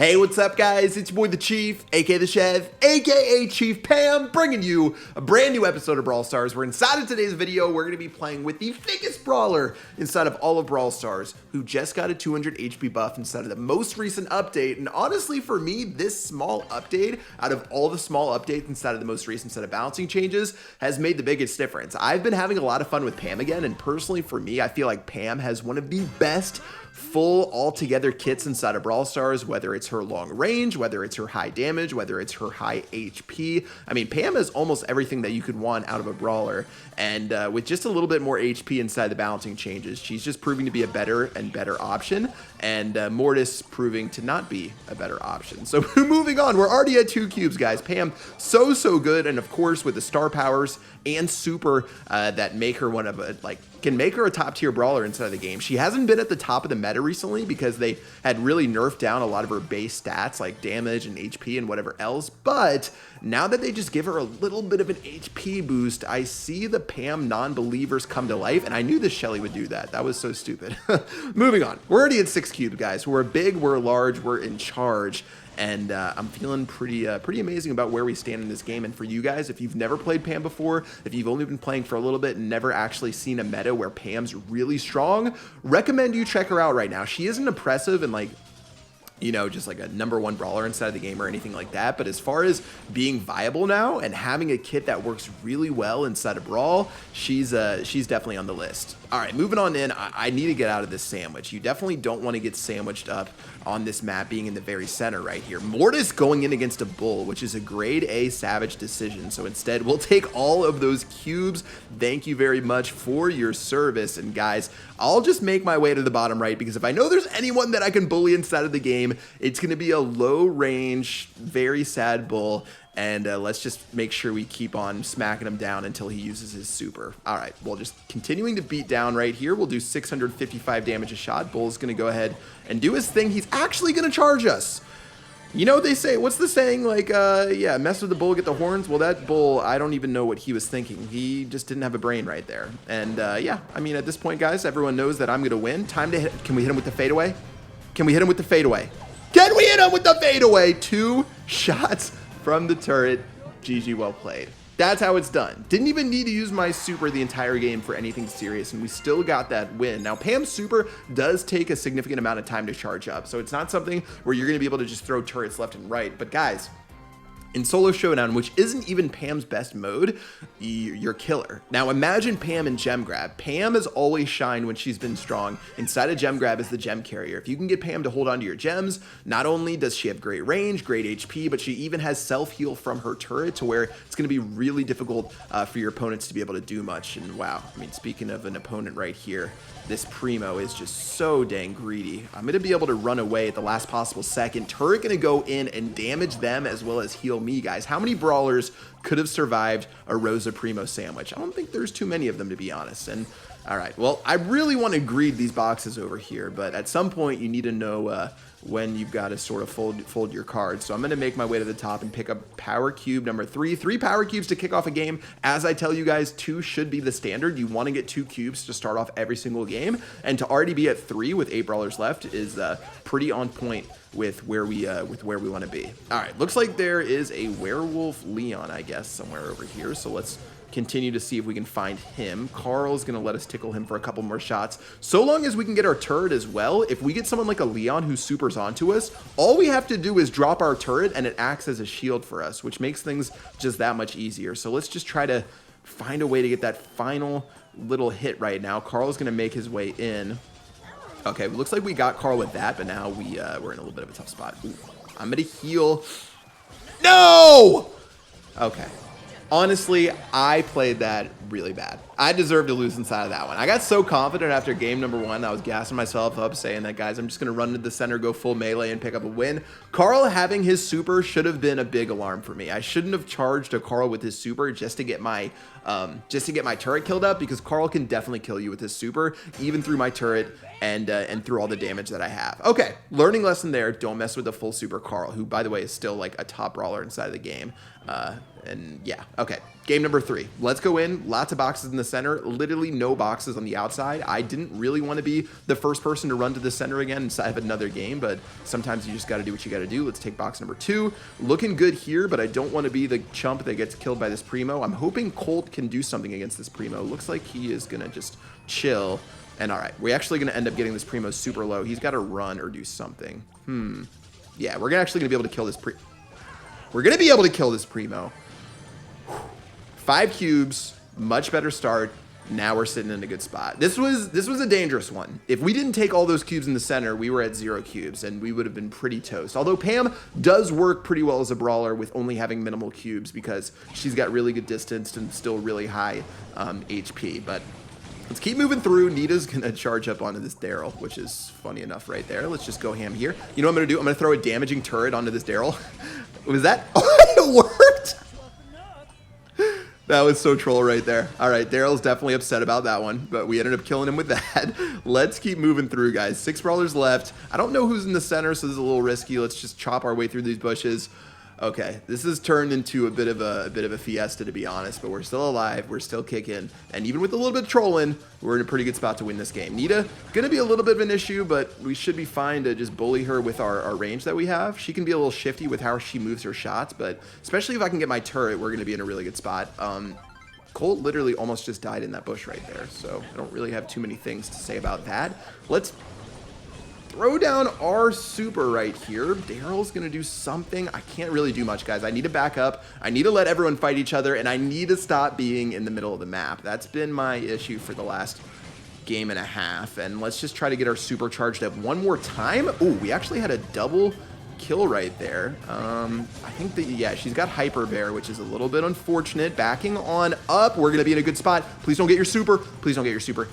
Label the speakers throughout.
Speaker 1: Hey, what's up, guys? It's your boy, the Chief, aka the Chef, aka Chief Pam, bringing you a brand new episode of Brawl Stars. Where inside of today's video, we're going to be playing with the biggest brawler inside of all of Brawl Stars, who just got a 200 HP buff inside of the most recent update. And honestly, for me, this small update, out of all the small updates inside of the most recent set of balancing changes, has made the biggest difference. I've been having a lot of fun with Pam again, and personally for me, I feel like Pam has one of the best full all-together kits inside of Brawl Stars, whether it's her long range, whether it's her high damage, whether it's her high HP. I mean, Pam has almost everything that you could want out of a brawler, and with just a little bit more HP inside the balancing changes, she's just proving to be a better and better option, and Mortis proving to not be a better option. So moving on, we're already at 2 cubes, guys. Pam, so good, and of course with the star powers and super that make her one of a, can make her a top tier brawler inside of the game. She hasn't been at the top of the meta recently because they had really nerfed down a lot of her base stats like damage and HP and whatever else, but now that they just give her a little bit of an HP boost, I see the Pam non-believers come to life, and I knew this Shelly would do that. That was so stupid. Moving on, we're already at 6 cubes, guys. We're big, we're large, we're in charge. And I'm feeling pretty amazing about where we stand in this game. And for you guys, if you've never played Pam before, if you've only been playing for a little bit and never actually seen a meta where Pam's really strong, recommend you check her out right now. She isn't oppressive and just like a #1 brawler inside of the game or anything like that. But as far as being viable now and having a kit that works really well inside of Brawl, she's definitely on the list. All right, moving on in, I need to get out of this sandwich. You definitely don't want to get sandwiched up on this map being in the very center right here. Mortis going in against a bull, which is a grade A savage decision. So instead, we'll take all of those cubes. Thank you very much for your service. And guys, I'll just make my way to the bottom right because if I know there's anyone that I can bully inside of the game, it's going to be a low range, very sad bull. And let's just make sure we keep on smacking him down until he uses his super. All right, well, just continuing to beat down right here. We'll do 655 damage a shot. Bull's going to go ahead and do his thing. He's actually going to charge us. You know what they say? What's the saying? Yeah, mess with the bull, get the horns. Well, that bull, I don't even know what he was thinking. He just didn't have a brain right there. And yeah, I mean, at this point, guys, everyone knows that I'm going to win. Time to hit. Can we hit him with the fadeaway? Can we hit him with the fadeaway? Can we hit him with the fadeaway? 2 shots from the turret. GG, well played. That's how it's done. Didn't even need to use my super the entire game for anything serious, and we still got that win. Now, Pam's super does take a significant amount of time to charge up, so it's not something where you're going to be able to just throw turrets left and right. But guys, in solo showdown, which isn't even Pam's best mode, you're killer. Now imagine Pam in gem grab. Pam has always shined when she's been strong inside of gem grab as the gem carrier. If you can get Pam to hold on to your gems, not only does she have great range, great HP, but she even has self heal from her turret to where it's going to be really difficult for your opponents to be able to do much. And wow, I mean, speaking of an opponent right here, this Primo is just so dang greedy. I'm going to be able to run away at the last possible second. Turret going to go in and damage them as well as heal me, guys. How many brawlers could have survived a Rosa Primo sandwich? I don't think there's too many of them, to be honest. And all right, well, I really want to greed these boxes over here, but at some point you need to know when you've got to sort of fold your cards. So I'm going to make my way to the top and pick up power cube number 3. 3 power cubes to kick off a game. As I tell you guys, 2 should be the standard. You want to get 2 cubes to start off every single game, and to already be at 3 with 8 brawlers left is pretty on point with where we want to be. All right, looks like there is a werewolf Leon, I guess, somewhere over here. So let's continue to see if we can find him. Carl's gonna let us tickle him for a couple more shots. So long as we can get our turret as well. If we get someone like a Leon who supers onto us, all we have to do is drop our turret and it acts as a shield for us, which makes things just that much easier. So let's just try to find a way to get that final little hit right now. Carl's gonna make his way in. Okay, looks like we got Carl with that, but now we're in a little bit of a tough spot. Ooh, I'm gonna heal. No! Okay. Honestly, I played that really bad. I deserved to lose inside of that one. I got so confident after game number 1, I was gassing myself up saying that, guys, I'm just going to run to the center, go full melee, and pick up a win. Carl having his super should have been a big alarm for me. I shouldn't have charged a Carl with his super just to get my turret killed up, because Carl can definitely kill you with his super, even through my turret and through all the damage that I have. Okay, learning lesson there. Don't mess with the full super Carl, who, by the way, is still like a top brawler inside of the game. And yeah, okay. game number 3. Let's go in. Lots of boxes in the center. Literally no boxes on the outside. I didn't really want to be the first person to run to the center again inside of another game, but sometimes you just got to do what you got to do. Let's take box number 2. Looking good here, but I don't want to be the chump that gets killed by this Primo. I'm hoping Colt can do something against this Primo. Looks like he is going to just chill. And all right, we're actually going to end up getting this Primo super low. He's got to run or do something. Yeah, we're actually going to be able to kill this We're going to be able to kill this Primo. 5 cubes, much better start. Now we're sitting in a good spot. This was a dangerous one. If we didn't take all those cubes in the center, we were at 0 cubes and we would have been pretty toast. Although Pam does work pretty well as a brawler with only having minimal cubes because she's got really good distance and still really high HP. But let's keep moving through. Nita's going to charge up onto this Daryl, which is funny enough right there. Let's just go ham here. You know what I'm going to do? I'm going to throw a damaging turret onto this Daryl. Was that? Oh, it worked! That was so troll right there. All right, Daryl's definitely upset about that one, but we ended up killing him with that. Let's keep moving through, guys. 6 brawlers left. I don't know who's in the center, so this is a little risky. Let's just chop our way through these bushes. Okay, this has turned into a bit of a fiesta, to be honest, but we're still alive. We're still kicking, and even with a little bit of trolling, we're in a pretty good spot to win this game. Nita, gonna be a little bit of an issue, but we should be fine to just bully her with our range that we have. She can be a little shifty with how she moves her shots, but especially if I can get my turret, we're gonna be in a really good spot. Colt literally almost just died in that bush right there, so I don't really have too many things to say about that. Let's throw down our super right here. Daryl's going to do something. I can't really do much, guys. I need to back up. I need to let everyone fight each other, and I need to stop being in the middle of the map. That's been my issue for the last game and a half, and let's just try to get our super charged up one more time. Oh, we actually had a double kill right there. I think that, yeah, she's got Hyper Bear, which is a little bit unfortunate. Backing on up. We're going to be in a good spot. Please don't get your super. Please don't get your super.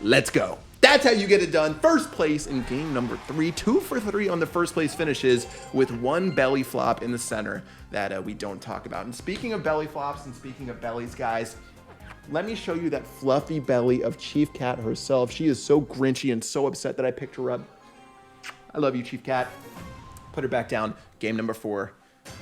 Speaker 1: Let's go. That's how you get it done. First place in game number 3. 2 for 3 on the first place finishes with 1 belly flop in the center that we don't talk about. And speaking of belly flops and speaking of bellies, guys, let me show you that fluffy belly of Chief Cat herself. She is so grinchy and so upset that I picked her up. I love you, Chief Cat. Put her back down. Game number 4.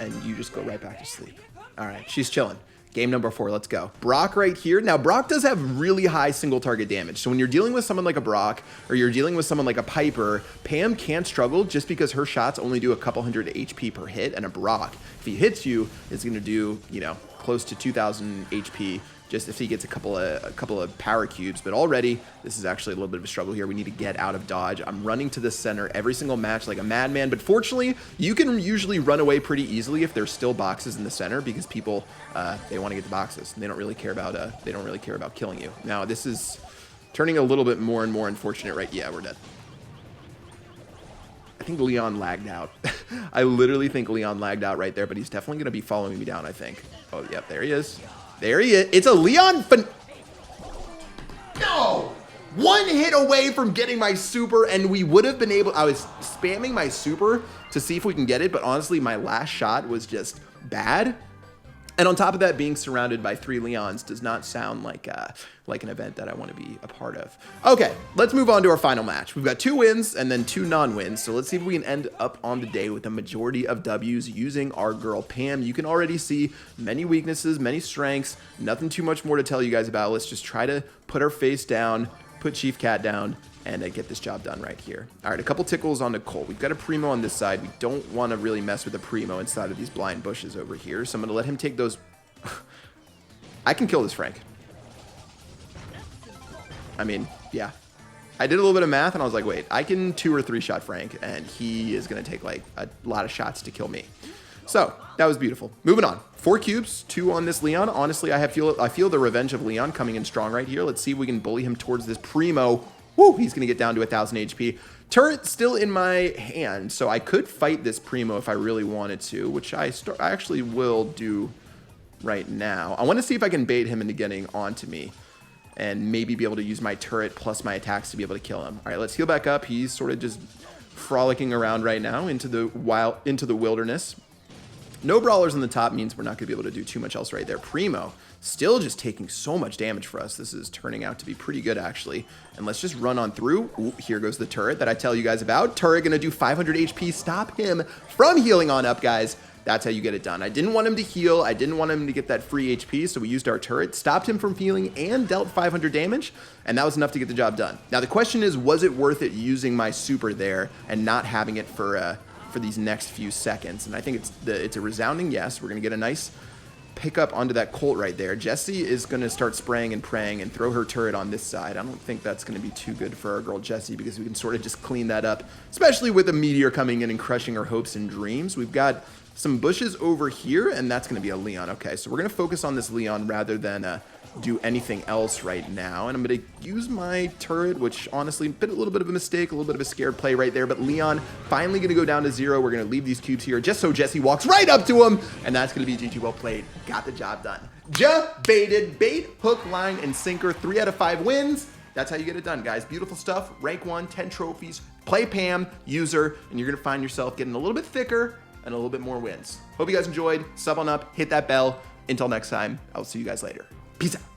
Speaker 1: And you just go right back to sleep. All right, she's chilling. Game number 4, let's go. Brock right here. Now, Brock does have really high single target damage. So when you're dealing with someone like a Brock or you're dealing with someone like a Piper, Pam can struggle just because her shots only do a couple hundred HP per hit. And a Brock, if he hits you, is going to do, you know, close to 2,000 HP just if he gets a couple of power cubes. But already, this is actually a little bit of a struggle here. We need to get out of dodge. I'm running to the center every single match like a madman. But fortunately, you can usually run away pretty easily if there's still boxes in the center because people, they want to get the boxes. And they don't really care about killing you. Now, this is turning a little bit more and more unfortunate, right? Yeah, we're dead. I think Leon lagged out. I literally think Leon lagged out right there, but he's definitely going to be following me down, I think. Oh, yep, there he is. There he is. It's a Leon. No! 1 hit away from getting my super, and we would have been able. I was spamming my super to see if we can get it, but honestly, my last shot was just bad. And on top of that, being surrounded by 3 Leons does not sound like an event that I want to be a part of. Okay, let's move on to our final match. We've got 2 wins and then 2 non-wins. So let's see if we can end up on the day with a majority of W's using our girl Pam. You can already see many weaknesses, many strengths. Nothing too much more to tell you guys about. Let's just try to put our face down, put Chief Cat down, and get this job done right here. All right, a couple tickles on Nicole. We've got a Primo on this side. We don't want to really mess with the Primo inside of these blind bushes over here, so I'm going to let him take those. I can kill this Frank. I mean, yeah. I did a little bit of math, and I was like, wait, I can 2 or 3 shot Frank, and he is going to take, like, a lot of shots to kill me. So, that was beautiful. Moving on. 4 cubes, 2 on this Leon. Honestly, I feel the revenge of Leon coming in strong right here. Let's see if we can bully him towards this Primo. Woo, he's going to get down to 1,000 HP. Turret still in my hand, so I could fight this Primo if I really wanted to, which I actually will do right now. I want to see if I can bait him into getting onto me and maybe be able to use my turret plus my attacks to be able to kill him. All right, let's heal back up. He's sort of just frolicking around right now into the wilderness. No brawlers on the top means we're not going to be able to do too much else right there. Primo still just taking so much damage for us. This is turning out to be pretty good, actually. And let's just run on through. Ooh, here goes the turret that I tell you guys about. Turret going to do 500 HP. Stop him from healing on up, guys. That's how you get it done. I didn't want him to heal. I didn't want him to get that free HP, so we used our turret, stopped him from healing, and dealt 500 damage, and that was enough to get the job done. Now, the question is, was it worth it using my super there and not having it for these next few seconds? And I think it's a resounding yes. We're going to get a nice pick up onto that Colt right there. Jessie is going to start spraying and praying and throw her turret on this side. I don't think that's going to be too good for our girl Jessie because we can sort of just clean that up, especially with a meteor coming in and crushing her hopes and dreams. We've got some bushes over here, and that's going to be a Leon. Okay, so we're going to focus on this Leon rather than do anything else right now. And I'm going to use my turret, which honestly, a little bit of a mistake, a little bit of a scared play right there. But Leon finally going to go down to 0. We're going to leave these cubes here just so Jessie walks right up to him. And that's going to be GG. Well played. Got the job done. Baited, bait, hook, line, and sinker. 3 out of 5 wins. That's how you get it done, guys. Beautiful stuff. Rank 1, 10 trophies. Play Pam, user, and you're going to find yourself getting a little bit thicker and a little bit more wins. Hope you guys enjoyed. Sub on up, hit that bell. Until next time, I'll see you guys later. Peace out.